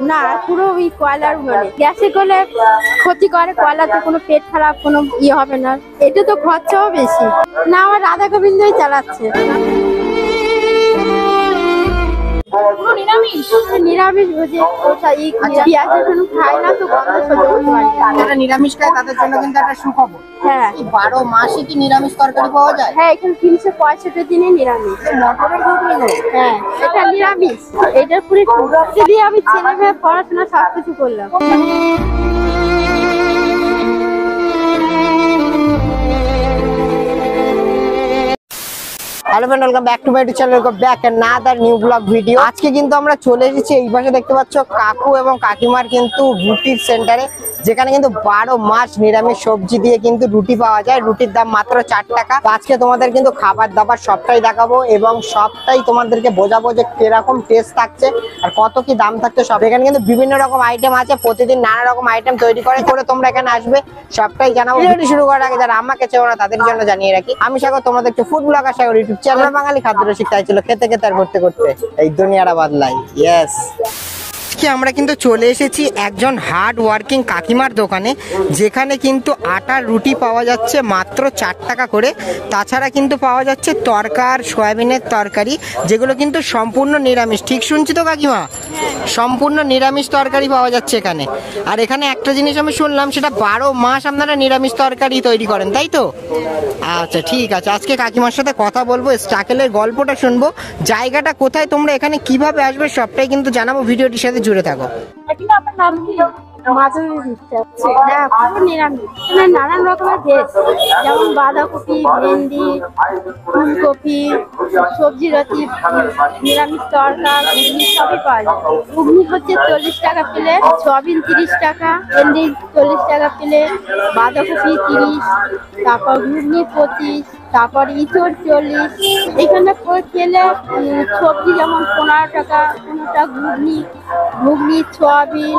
না, পুরো ওই কয়লার মানে গ্যাসে করলে ক্ষতি করে, কয়লাতে কোনো পেট খারাপ কোনো ইয়ে হবে না, এটা তো খরচাও বেশি। না, আমার রাধা গোবিন্দই চালাচ্ছে। নিরামিষ ভোজে পেঁয়াজ রসুন খায় না, তো গন্ধ সহ্য করতে পারি না। যারা নিরামিষ খায় তাদের জন্য কিন্তু একটা সুখবর। হ্যাঁ, 12 মাসে কি নিরামিষ তরকারি পাওয়া যায়? হ্যাঁ, এখানে 365 দিনে নিরামিষ। মটরের ঘুগনি গো? হ্যাঁ, এটা নিরামিষ। এটার পুরো যদি আমি ছেলে মেয়ে পড়াশোনা সবকিছু করলাম। Hello friend, welcome back to my YouTube channel, welcome back another new blog video. আজকে কিন্তু আমরা চলে এসেছি, এই পাশে দেখতে পাচ্ছ কাকু এবং কাকিমার কিন্তু রুটির সেন্টারে, যেখানে কিন্তু 12 মাস নিরামিষ সবজি দিয়ে কিন্তু রুটি পাওয়া যায়। রুটির দাম মাত্র 4 টাকা। আজকে তোমাদের কিন্তু খাবার দাবার সবটাই দেখাবো এবং সবটাই তোমাদেরকে বোঝাবো যে কিরকম টেস্ট থাকছে আর কত কি দাম থাকছে সব। এখানে কিন্তু বিভিন্ন রকম আইটেম আছে, প্রতিদিন নানা রকম আইটেম তৈরি করে তোমরা এখানে আসবে, সবটাই জানাবো। ভিডিওটি শুরু করার আগে যারা আমাকে চেনো না তাদের জন্য জানিয়ে রাখি, আমি সাগর, তোমাদের একটু ফুড ব্লগার সাগর ইউটিউব চ্যানেল। বাঙালি খাদ্য রসিক তাই ছিল খেতে খেতে আর করতে করতে এই দুনিয়াটা বাদলাই। ইয়েস, আমরা কিন্তু চলে এসেছি একজন হার্ড ওয়ার্কিং কাকিমার দোকানে, যেখানে কিন্তু আটার রুটি পাওয়া যাচ্ছে মাত্র 4 টাকা করে। তাছাড়া কিন্তু পাওয়া যাচ্ছে তরকার, সয়াবিনের তরকারি, যেগুলো কিন্তু সম্পূর্ণ নিরামিষ। ঠিক শুনছি তো কাকিমা? সম্পূর্ণ নিরামিষ তরকারি পাওয়া যাচ্ছে এখানে। আর এখানে একটা জিনিস আমি শুনলাম, সেটা 12 মাস আপনারা নিরামিষ তরকারি তৈরি করেন, তাই তো? আচ্ছা, ঠিক আছে। আজকে কাকিমার সাথে কথা বলবো, স্ট্রাগলের গল্পটা শুনবো, জায়গাটা কোথায়, তোমরা এখানে কিভাবে আসবে সবটাই কিন্তু জানাবো। ভিডিওটির সাথে জুড়ে থাকো। নানান রকমের ভেজ, যেমন বাঁধাকপি, ভেন্ডি, ফুলকপি, সবজি রতি, নিরামিষ তরকা, ঘুগনি সবই পাওয়া যায়। ঘুগনি হচ্ছে 40 টাকা প্লেট, সয়াবিন 30 টাকা, ভেন্ডি 40 টাকা প্লেট, বাঁধাকপি 30, তারপর ঘুগনি 25, তারপর ইঁচড় 40। এখানে খেলে সবজি যেমন 15 টাকা, কোনোটা ঘুগনি, সয়াবিন,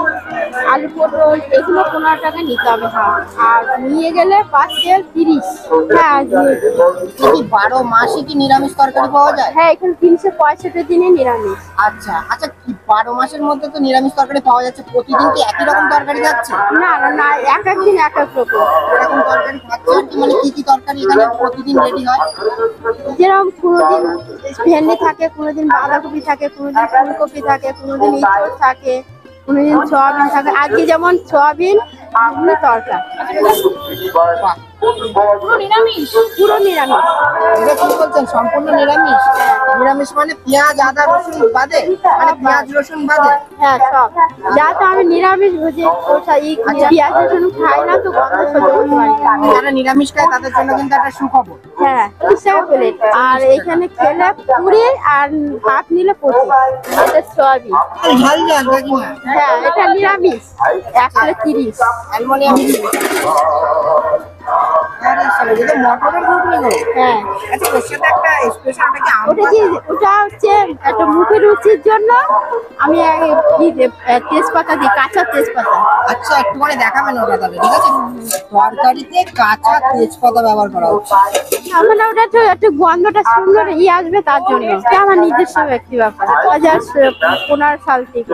আলু পটল, এগুলো 15 টাকা নিতে হবে। আর নিয়ে গেলে পাঁচের 30। হ্যাঁ, 12 মাসে কি নিরামিষ তরকারি পাওয়া যায়? হ্যাঁ, এখানে 365 দিনে নিরামিষ। আচ্ছা আচ্ছা, 12 মাসের মধ্যে তো নিরামিষ তরকারি পাওয়া যাচ্ছে, প্রতিদিন কি একই রকম তরকারি যাচ্ছে? না না না, এক এক দিন এক এক রকম এরকম তরকারি খাচ্ছে। মানে কি কি তরকারি এখানে প্রতিদিন রেডি হয়? যেরকম কোনোদিন ভেন্ডি থাকে, কোনোদিন বাঁধাকপি থাকে, কোনোদিন ফুলকপি থাকে, কোনোদিন ইঁচড় থাকে, কোনোদিন সয়াবিন থাকে। আজকে যেমন সয়াবিন তরকা। পুরো নিরামিষ। এটা কি বলছেন, সম্পূর্ণ নিরামিষ? নিরামিষ মানে পেঁয়াজ আদা রসুন বাদে, মানে পেঁয়াজ রসুন বাদে? হ্যাঁ, সব। যা তো আমি নিরামিষ ভোজে পেঁয়াজ রসুন খাই না, তো গন্ধ সহ্য করতে পারি না। যারা নিরামিষ খায় তাদের জন্য কিন্তু একটা সুখবর। হ্যাঁ, 30 টাকা প্লেট। আর এখানে খেলে 20 আর হাফ নিলে 25। এটা সয়াবিন। ঝাল ঝাল কাকিমা? হ্যাঁ, এটা নিরামিষ, এক প্লেট 30। অ্যালুমিনিয়াম। মটরের ঘুগনি গো? হ্যাঁ। আচ্ছা, ওর সাথে একটা স্পেশাল ওটা হচ্ছে একটা মুখের রুচির জন্য আমি তেজপাতা দিই, কাঁচা তেজপাতা। আচ্ছা, একটু করে দেখাবেন ওটা তাহলে, ঠিক আছে? তরকারিতে কাঁচা তেজপাতা ব্যবহার করা হচ্ছে। মানে ওটা একটু গন্ধটা সুন্দর আসবে, তার জন্য। এটা আমার নিজস্ব ব্যক্তি ব্যাপার। 2015 সাল থেকে।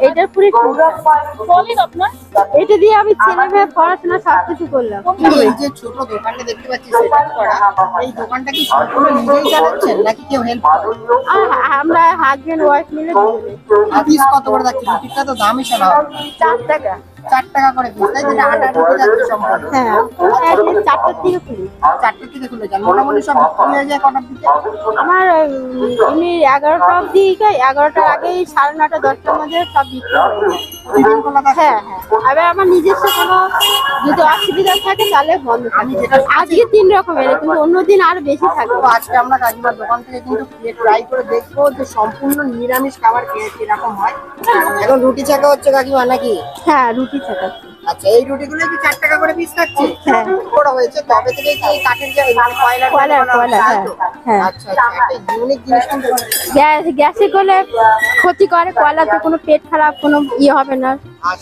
এটার পুরো এটা দিয়ে আমি ছেলে মেয়ে পড়াশোনা সবকিছু করলাম। এই যে ছোট দোকানটা দেখতে পাচ্ছি সেটআপ করা, এই দোকানটা কি সম্পূর্ণ নিজেই চালাচ্ছেন নাকি কেউ হেল্প করে? আমরা হাজবেন্ড ওয়াইফ মিলে। পিস কত করে যাচ্ছে? রুটিটা তো দামই শোনা হবে। 4 টাকা। 4 টাকা করে পিস, তাই? যেটা আটা রুটি যাচ্ছে সম্পূর্ণ। হ্যাঁ, 4টার থেকে খুলি। 4টার থেকে খুলে যান। মোটামুটি সব বিক্রি হয়ে যায় কটার দিকে? আমার এমনি 11টা অবধি, 11টার আগেই 9:30 10টার মধ্যে সব বিক্রি হয়ে যায়। প্রতিদিন খোলা থাকে? হ্যাঁ হ্যাঁ। এবার আমার নিজস্ব কোনো যদি অসুবিধা থাকে তাহলে বন্ধ থাকে। আজকে 3 রকমের, কিন্তু অন্যদিন আরো বেশি থাকে। তো আজকে আমরা কাকিমার দোকান থেকে কিন্তু ট্রাই করে দেখবো যে সম্পূর্ণ নিরামিষ খাবার কিরকম হয়। এখন রুটি ছাকা হচ্ছে কাকিমা নাকি? হ্যাঁ, রুটি ছাকা। আচ্ছা, এই রুটিগুলো কি 4 টাকা করে পিস থাকছে? হ্যাঁ। বড় হয়েছে তবে থেকে কি এই কাঠের যে কয়লা? হ্যাঁ। আচ্ছা আচ্ছা, একটা ইউনিক জিনিস কিন্তু। গ্যাসে করলে ক্ষতি করে, কয়লাতে কোনো পেট খারাপ কোনো ইয়ে হবে না,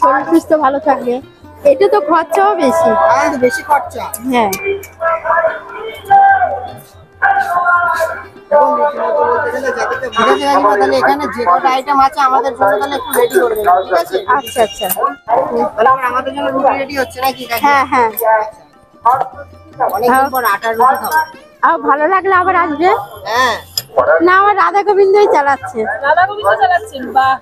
শরীর সুস্থ ভালো থাকবে। এটা তো খরচাও বেশি। বেশি খরচা। হ্যাঁ। এবং রীতিমতো বলতে গেলে যাদেরকে ঠিক আছে কাকিমা, তাহলে এখানে যে কটা আইটেম আছে আমাদের জন্য তাহলে একটু রেডি করে দেবেন, ঠিক আছে? আচ্ছা আচ্ছা। তাহলে আবার আমাদের জন্য রুটি রেডি হচ্ছে নাকি কাকিমা? হ্যাঁ হ্যাঁ। অনেকদিন পর আটার রুটি খাবো। আর ভালো লাগলে আবার আসবে। হ্যাঁ না, আমার রাধা গোবিন্দই চালাচ্ছে। রাধা গোবিন্দ চালাচ্ছেন, বাহ।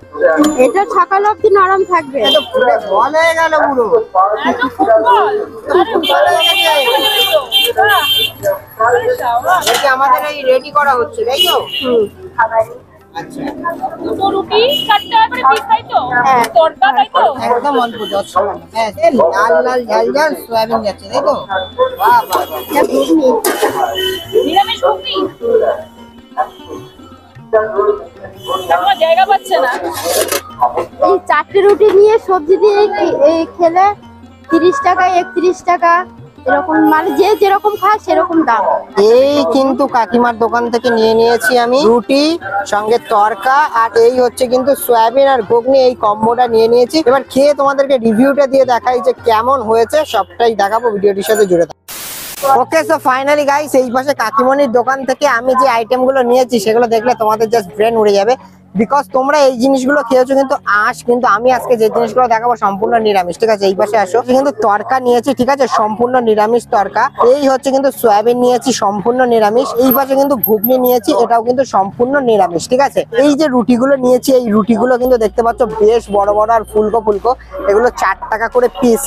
এটা সকাল অব্দি নরম থাকবে। তো পুরো বল হয়ে গেল পুরো। এত ফুটবল, আরে ফুটবল হয়ে গেছে। বাহ। আরে শাবাশ। এই যে আমাদের এই রেডি করা হচ্ছে তাই তো? আচ্ছা দুটো রুটি 4 টাকা করে পিস, তাই তো? হ্যাঁ। তড়কা, তাই তো? একদম অল্প যত সময়। হ্যাঁ এই লাল লাল ঝাল ঝাল সয়াবিন যাচ্ছে তাই তো? বাহ বাহ বাহ। এটা ঘুগনি। নিরামিষ ঘুগনি। এখনো জায়গা পাচ্ছে না। এই 4টে রুটি নিয়ে সবজি দিয়ে এই খেলে 30 টাকা 31 টাকা এরকম, মানে যে যেরকম খায় সেরকম দাম। এই কিন্তু কাকিমার দোকান থেকে নিয়ে নিয়েছি আমি রুটি সঙ্গে তরকা, আর এই হচ্ছে কিন্তু সয়াবিন আর ঘুগনি, এই কম্বোটা নিয়ে নিয়েছি। এবার খেয়ে তোমাদেরকে রিভিউটা দিয়ে দেখাই যে কেমন হয়েছে, সবটাই দেখাবো, ভিডিওটির সাথে জুড়ে থাকো। ওকে, সো ফাইনালি গাইস, এই পাশে কাকিমনির দোকান থেকে আমি যে আইটেম গুলো নিয়েছি সেগুলো দেখলে তোমাদের জাস্ট ব্রেন উড়ে যাবে, বিকজ তোমরা এই জিনিসগুলো খেয়েছো কিন্তু কিন্তু আমি আজকে যে জিনিসগুলো দেখাবো সম্পূর্ণ নিরামিষ, ঠিক আছে? এই পাশে আসো, কিন্তু তরকা নিয়েছি, ঠিক আছে, সম্পূর্ণ নিরামিষ তরকা। এই হচ্ছে কিন্তু সয়াবিন নিয়েছি, সম্পূর্ণ নিরামিষ। এই পাশে কিন্তু ঘুগনি নিয়েছি, এটাও কিন্তু সম্পূর্ণ নিরামিষ, ঠিক আছে? এই যে রুটিগুলো নিয়েছি, এই রুটিগুলো কিন্তু দেখতে পাচ্ছ বেশ বড় বড় আর ফুলকো ফুলকো, এগুলো 4 টাকা করে পিস।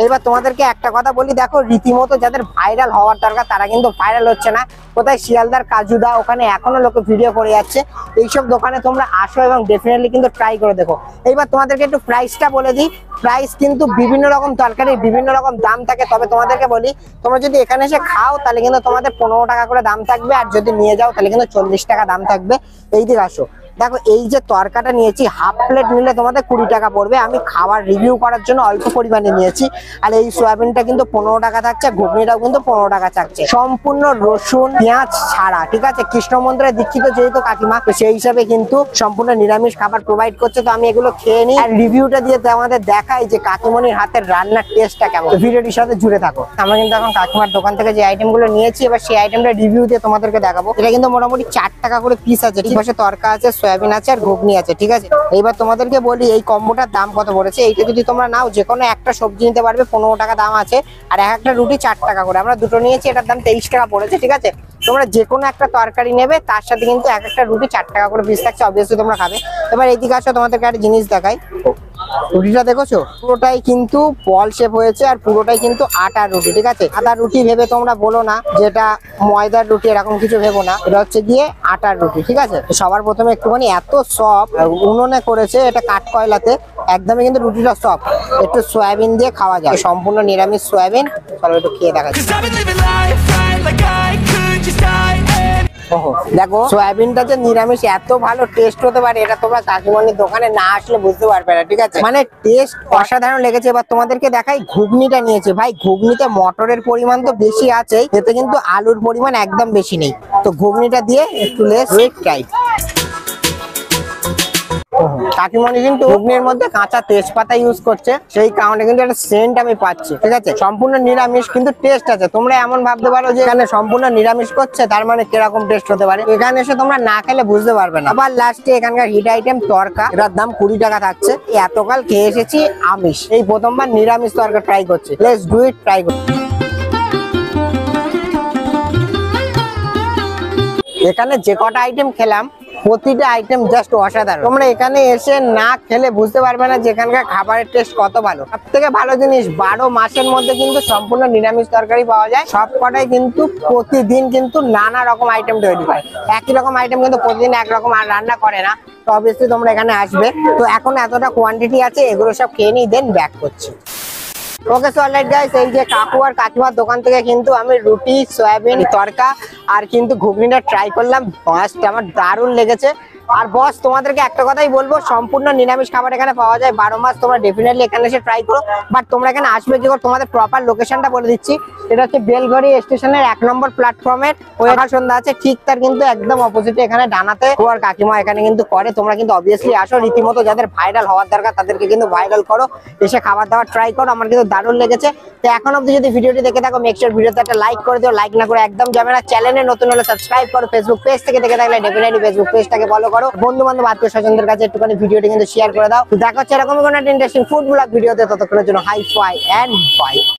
এবার তোমাদেরকে একটা কথা বলি, দেখো রীতিমতো যাদের ভাইরাল হওয়ার দরকার তারা কিন্তু ভাইরাল হচ্ছে না। কোথায় শিয়ালদার কাজুদা, ওখানে এখনো লোকে ভিডিও করে যাচ্ছে। এইসব দোকানে তোমরা আসো এবং ডেফিনেটলি কিন্তু ট্রাই করে দেখো। এইবার তোমাদেরকে একটু প্রাইসটা বলে দিই। প্রাইস কিন্তু বিভিন্ন রকম তরকারির বিভিন্ন রকম দাম থাকে, তবে তোমাদেরকে বলি তোমরা যদি এখানে এসে খাও তাহলে কিন্তু তোমাদের 15 টাকা করে দাম থাকবে, আর যদি নিয়ে যাও তাহলে কিন্তু 40 টাকা দাম থাকবে। এই দিকে আসো, দেখো এই যে তরকাটা নিয়েছি, হাফ প্লেট নিলে তোমাদের 20 টাকা পড়বে। আমি খাবার রিভিউ করার জন্য অল্প পরিমাণে নিয়েছি। আর এই সয়াবিনটা কিন্তু 15 টাকা থাকছে, ঘুগনিটাও কিন্তু 15 টাকা থাকছে, সম্পূর্ণ রসুন পেঁয়াজ ছাড়া, ঠিক আছে? কৃষ্ণ মন্দিরে দীক্ষিত যেহেতু কাকিমা, তো সেই হিসাবে কিন্তু সম্পূর্ণ নিরামিষ খাবার প্রোভাইড করছে। তো আমি এগুলো খেয়ে নিই আর রিভিউটা দিয়ে আমাদের দেখাই যে কাকিমনির হাতের রান্নার টেস্টটা কেমন। ভিডিওটির সাথে জুড়ে থাকো। আমরা কিন্তু এখন কাকিমার দোকান থেকে যে আইটেম গুলো নিয়েছি, এবার সেই আইটেমটা রিভিউ দিয়ে তোমাদেরকে দেখাবো। এটা কিন্তু মোটামুটি 4 টাকা করে পিস আছে, ঠিক আছে? তরকা আছে, সয়াবিন আছে আর ঘুগনি আছে, ঠিক আছে? এইবার তোমাদেরকে বলি এই কম্বোটার দাম কত পড়েছে। এইটা যদি তোমরা নাও যে কোনো একটা সবজি নিতে পারবে, 15 টাকা দাম আছে, আর এক একটা রুটি 4 টাকা করে। আমরা দুটো নিয়েছি, এটার দাম 23 টাকা পড়েছে, ঠিক আছে? তোমরা যে কোনো একটা তরকারি নেবে, তার সাথে কিন্তু এক একটা রুটি 4 টাকা করে পিস থাকছে, অবভিয়াসলি তোমরা খাবে। এবার এইদিকে আসো, তোমাদেরকে একটা জিনিস দেখাই। রুটিটা দেখেছো, পুরোটাই কিন্তু বল শেপ হয়েছে, আর পুরোটাই কিন্তু আটার রুটি, ঠিক আছে? আটার রুটি ভেবে তোমরা বলো না যেটা ময়দার রুটি, এরকম কিছু ভেবো না, এটা হচ্ছে গিয়ে আটার রুটি, ঠিক আছে? সবার প্রথমে একটুখানি এত সফট উনুনে করেছে, এটা কাঠ কয়লাতে, একদমই কিন্তু রুটিটা সফট। একটু সয়াবিন দিয়ে খাওয়া যায়, সম্পূর্ণ নিরামিষ সয়াবিন। চলো একটু খেয়ে দেখা যায়। দেখো সয়াবিনটা যে নিরামিষ এত ভালো টেস্ট হতে পারে, এটা তোমরা কাকিমনির দোকানে না আসলে বুঝতে পারবে না, ঠিক আছে? মানে টেস্ট অসাধারণ লেগেছে। এবার তোমাদেরকে দেখাই ঘুগনিটা নিয়েছে। ভাই ঘুগনিতে মটরের পরিমাণ তো বেশি আছে, এতে কিন্তু আলুর পরিমাণ একদম বেশি নেই। তো ঘুগনিটা দিয়ে একটু লেস ট্রাই। কাকিমনি কিন্তু ঘুগনির মধ্যে কাঁচা তেজপাতা ইউজ করছে, সেই কারণে কিন্তু একটা সেন্ট আমি পাচ্ছি, ঠিক আছে? সম্পূর্ণ নিরামিষ কিন্তু টেস্ট আছে। তোমরা এমন ভাবতে পারো যে এখানে সম্পূর্ণ নিরামিষ করছে, তার মানে কিরকম টেস্ট হতে পারে, এখানে এসে তোমরা না খেলে বুঝতে পারবে না। আবার লাস্টে এখানকার হিট আইটেম তরকা, এটার দাম 20 টাকা থাকছে। এতকাল খেয়ে এসেছি আমিষ, এই প্রথমবার নিরামিষ তরকা ট্রাই করছি। লেটস ডু ইট, ট্রাই করছি। এখানে যে কটা আইটেম খেলাম, প্রতিটা আইটেম জাস্ট অসাধারণ। তোমরা এখানে এসে না খেলে বুঝতে পারবে না যে এখানকার খাবারের টেস্ট কত ভালো। সব থেকে ভালো জিনিস, 12 মাসের মধ্যে কিন্তু সম্পূর্ণ নিরামিষ তরকারি পাওয়া যায়। সব কটাই কিন্তু প্রতিদিন কিন্তু নানা রকম আইটেম তৈরি হয়, একই রকম আইটেম কিন্তু প্রতিদিন একরকম আর রান্না করে না। তো অবভিয়াসলি তোমরা এখানে আসবে। তো এখন এতটা কোয়ান্টিটি আছে, এগুলো সব খেয়ে নিই, দেন ব্যাক করছি। ওকে সো অলরাইট গাইস, এই যে কাকু আর কাকিমার দোকান থেকে কিন্তু আমি রুটি, সয়াবিন তরকা আর কিন্তু ঘুগনিটা ট্রাই করলাম। ফার্স্ট আমার দারুণ লেগেছে। আর বস তোমাদেরকে একটা কথাই বলবো, সম্পূর্ণ নিরামিষ খাবার এখানে পাওয়া যায় 12 মাস। তোমরা ডেফিনেটলি এখানে এসে ট্রাই করো। বাট তোমরা এখানে আসবে কি করে, তোমাদের প্রপার লোকেশনটা বলে দিচ্ছি। এটা হচ্ছে বেলঘড়ি স্টেশনের 1 নম্বর প্ল্যাটফর্মের ওই সন্ধ্যা আছে, ঠিক তার কিন্তু একদম অপোজিটে এখানে ডানাতে আর কাকিমা এখানে কিন্তু করে। তোমরা কিন্তু অবভিয়াসলি আসো, রীতিমতো যাদের ভাইরাল হওয়ার দরকার তাদেরকে কিন্তু ভাইরাল করো, এসে খাবার দাবার ট্রাই করো। আমার কিন্তু দারুণ লেগেছে। তো এখন অব্দি যদি ভিডিওটি দেখে থাকো, মেক শিওর ভিডিওতে একটা লাইক করে দিও। লাইক না করে একদম যাবে না। চ্যানেলে নতুন হলে সাবস্ক্রাইব করো। ফেসবুক পেজ থেকে দেখে থাকলে ডেফিনেটলি ফেসবুক পেজটাকে ফলো করো। বন্ধু বান্ধব আত্মীয় স্বজনদের কাছে একটুখানি ভিডিওটি কিন্তু শেয়ার করে দাও। তো দেখা হচ্ছে এরকম কোনো ইন্টারেস্টিং ফুড ব্লগ ভিডিওতে। ততক্ষণের জন্য হাই ফাই এন্ড বাই।